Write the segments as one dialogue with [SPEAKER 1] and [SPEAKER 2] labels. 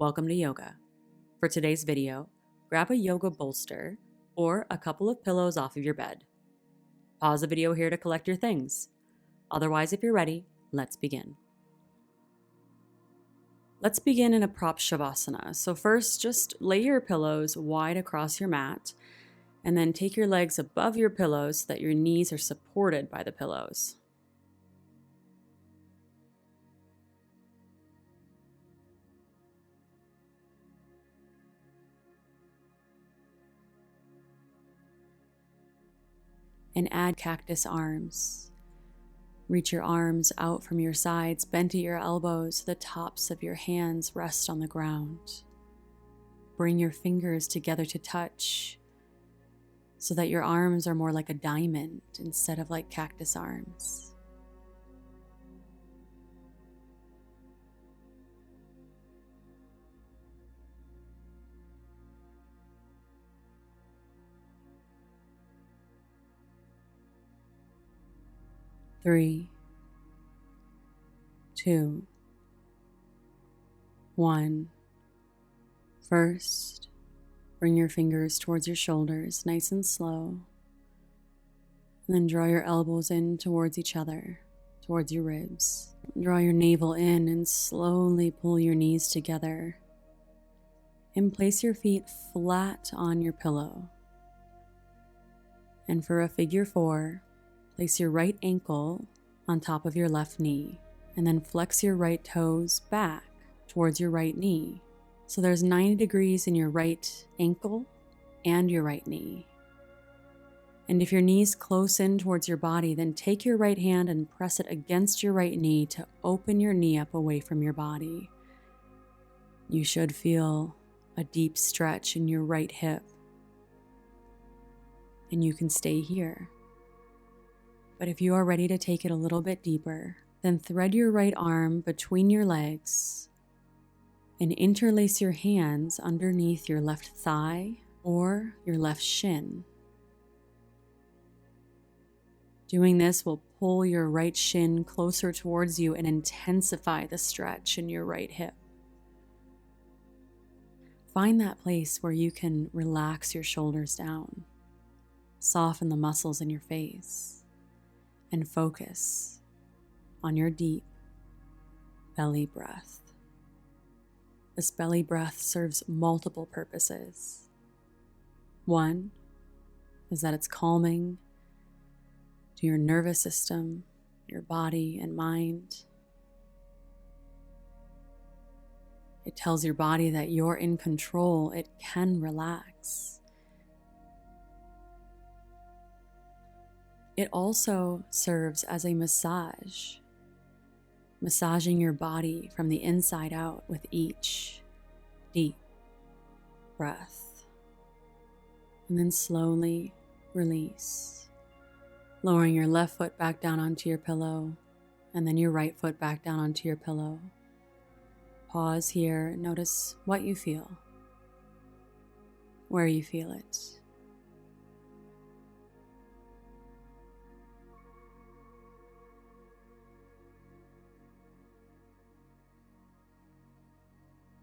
[SPEAKER 1] Welcome to yoga. For today's video, grab a yoga bolster or a couple of pillows off of your bed. Pause the video here to collect your things. Otherwise, if you're ready, let's begin. Let's begin in a prop shavasana. So first, just lay your pillows wide across your mat, and then take your legs above your pillows so that your knees are supported by the pillows. And add cactus arms. Reach your arms out from your sides, bend at your elbows so the tops of your hands rest on the ground. Bring your fingers together to touch so that your arms are more like a diamond instead of like cactus arms. Three, two, one. First, bring your fingers towards your shoulders, nice and slow. And then draw your elbows in towards each other, towards your ribs. Draw your navel in and slowly pull your knees together. And place your feet flat on your pillow. And for a figure four, place your right ankle on top of your left knee, and then flex your right toes back towards your right knee. So there's 90 degrees in your right ankle and your right knee. And if your knee's close in towards your body, then take your right hand and press it against your right knee to open your knee up away from your body. You should feel a deep stretch in your right hip. And you can stay here. But if you are ready to take it a little bit deeper, then thread your right arm between your legs and interlace your hands underneath your left thigh or your left shin. Doing this will pull your right shin closer towards you and intensify the stretch in your right hip. Find that place where you can relax your shoulders down, soften the muscles in your face, and focus on your deep belly breath. This belly breath serves multiple purposes. One is that it's calming to your nervous system, your body and mind. It tells your body that you're in control, it can relax. It also serves as a massage, massaging your body from the inside out with each deep breath. And then slowly release, lowering your left foot back down onto your pillow, and then your right foot back down onto your pillow. Pause here, notice what you feel, where you feel it.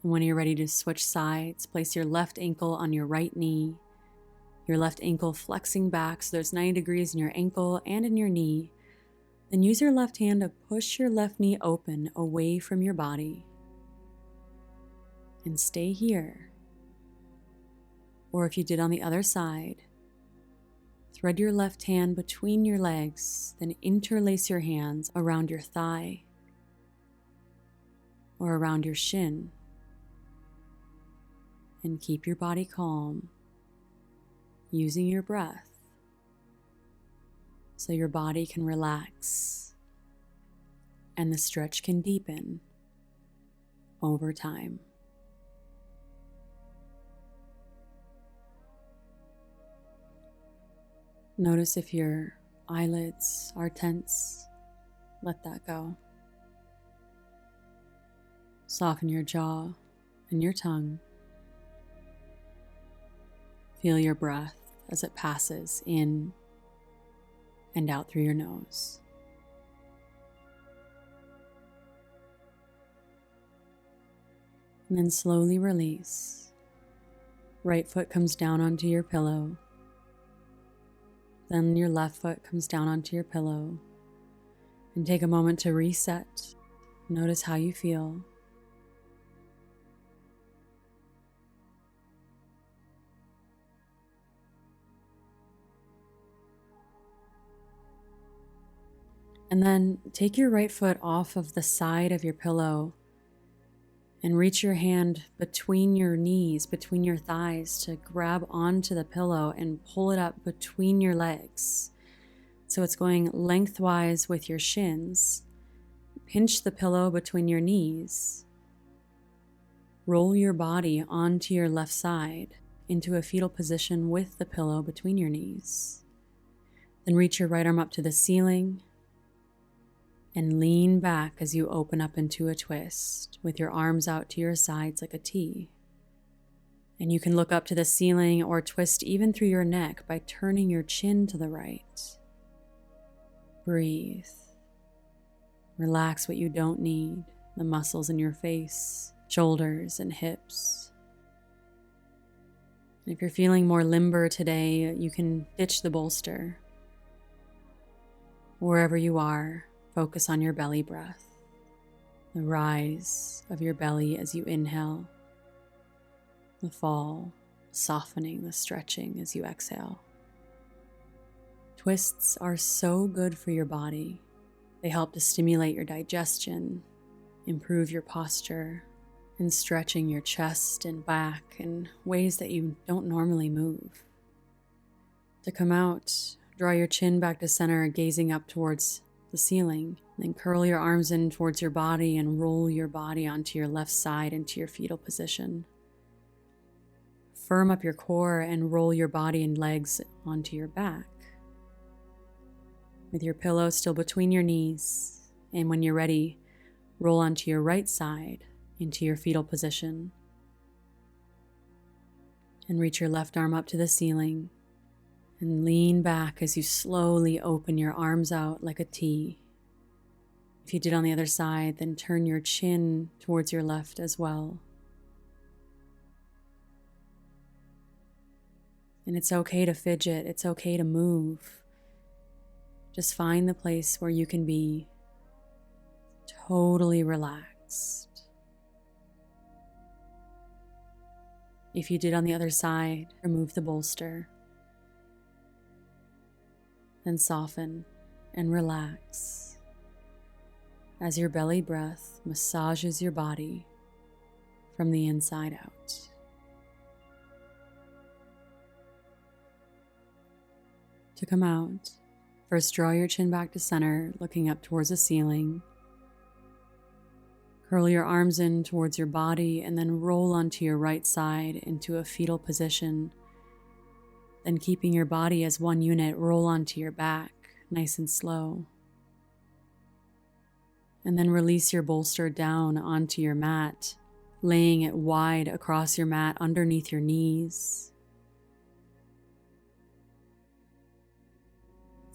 [SPEAKER 1] And when you're ready to switch sides, place your left ankle on your right knee, your left ankle flexing back so there's 90 degrees in your ankle and in your knee. Then use your left hand to push your left knee open away from your body. And stay here. Or if you did on the other side, thread your left hand between your legs, then interlace your hands around your thigh or around your shin. And keep your body calm, using your breath so your body can relax and the stretch can deepen over time. Notice if your eyelids are tense, let that go. Soften your jaw and your tongue. Feel your breath as it passes in and out through your nose. and then slowly release. Right foot comes down onto your pillow. Then your left foot comes down onto your pillow. And take a moment to reset. Notice how you feel. And then take your right foot off of the side of your pillow and reach your hand between your knees, between your thighs, to grab onto the pillow and pull it up between your legs. So it's going lengthwise with your shins. Pinch the pillow between your knees. Roll your body onto your left side into a fetal position with the pillow between your knees. Then reach your right arm up to the ceiling and lean back as you open up into a twist with your arms out to your sides like a T. And you can look up to the ceiling or twist even through your neck by turning your chin to the right. Breathe. Relax what you don't need, the muscles in your face, shoulders, and hips. And if you're feeling more limber today, you can ditch the bolster. Wherever you are, focus on your belly breath, the rise of your belly as you inhale, the fall, softening, the stretching as you exhale. Twists are so good for your body. They help to stimulate your digestion, improve your posture, and stretching your chest and back in ways that you don't normally move. To come out, draw your chin back to center, gazing up towards the ceiling. Then curl your arms in towards your body and roll your body onto your left side into your fetal position. Firm up your core and roll your body and legs onto your back. With your pillow still between your knees, and when you're ready, roll onto your right side into your fetal position. And reach your left arm up to the ceiling and lean back as you slowly open your arms out like a T. If you did on the other side, then turn your chin towards your left as well. And it's okay to fidget, it's okay to move. Just find the place where you can be totally relaxed. If you did on the other side, remove the bolster. Then soften and relax as your belly breath massages your body from the inside out. To come out, first draw your chin back to center, looking up towards the ceiling. Curl your arms in towards your body and then roll onto your right side into a fetal position. Then keeping your body as one unit, roll onto your back, nice and slow. And then release your bolster down onto your mat, laying it wide across your mat underneath your knees.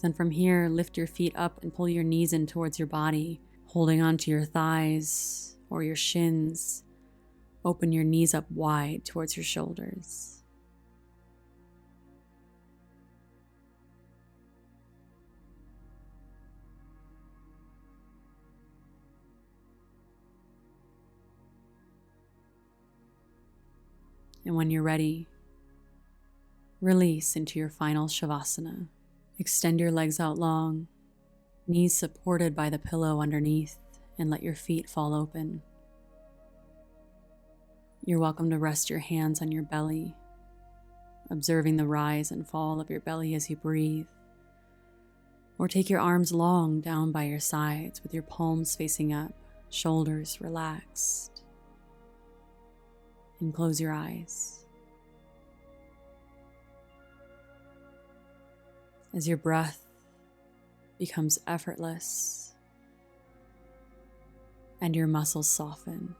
[SPEAKER 1] Then from here, lift your feet up and pull your knees in towards your body, holding onto your thighs or your shins. Open your knees up wide towards your shoulders. And when you're ready, release into your final Shavasana. Extend your legs out long, knees supported by the pillow underneath, and let your feet fall open. You're welcome to rest your hands on your belly, observing the rise and fall of your belly as you breathe. Or take your arms long down by your sides with your palms facing up, shoulders relaxed. And close your eyes. As your breath becomes effortless and your muscles soften,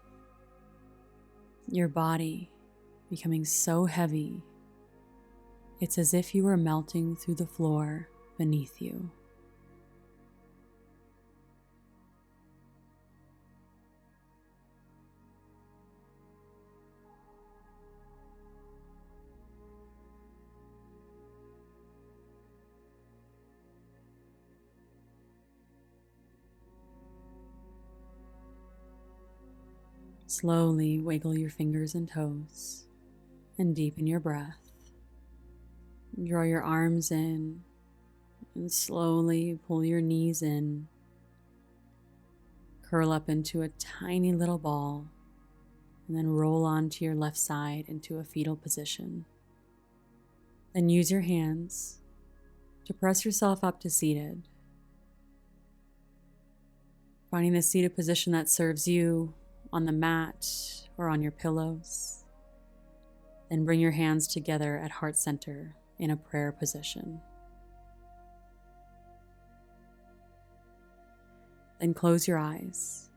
[SPEAKER 1] your body becoming so heavy, it's as if you were melting through the floor beneath you. Slowly wiggle your fingers and toes and deepen your breath. Draw your arms in and slowly pull your knees in. Curl up into a tiny little ball and then roll onto your left side into a fetal position. Then use your hands to press yourself up to seated. Finding the seated position that serves you on the mat or on your pillows. Then bring your hands together at heart center in a prayer position. Then close your eyes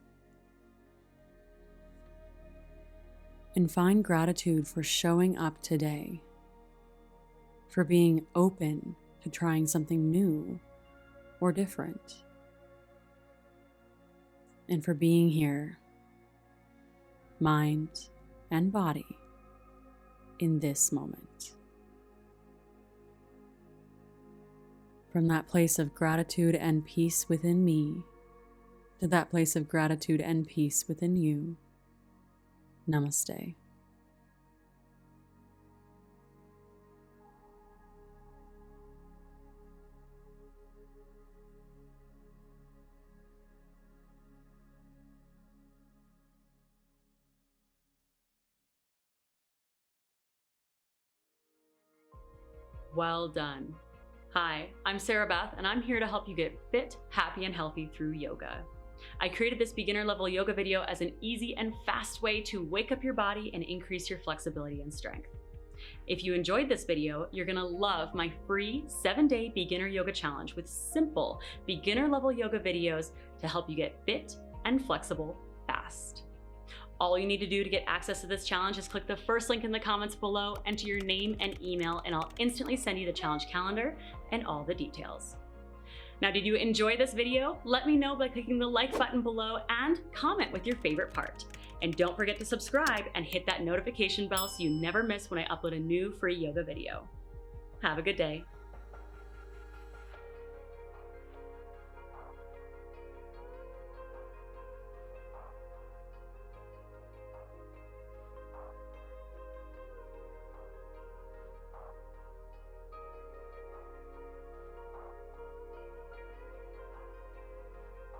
[SPEAKER 1] and find gratitude for showing up today, for being open to trying something new or different, and for being here, mind and body, in this moment. From that place of gratitude and peace within me to that place of gratitude and peace within you, namaste.
[SPEAKER 2] Well done. Hi, I'm Sarah Beth, and I'm here to help you get fit, happy, and healthy through yoga. I created this beginner level yoga video as an easy and fast way to wake up your body and increase your flexibility and strength. If you enjoyed this video, you're gonna love my free 7-day beginner yoga challenge with simple beginner level yoga videos to help you get fit and flexible fast. All you need to do to get access to this challenge is click the first link in the comments below, enter your name and email, and I'll instantly send you the challenge calendar and all the details. Now, did you enjoy this video? Let me know by clicking the like button below and comment with your favorite part. And don't forget to subscribe and hit that notification bell so you never miss when I upload a new free yoga video. Have a good day.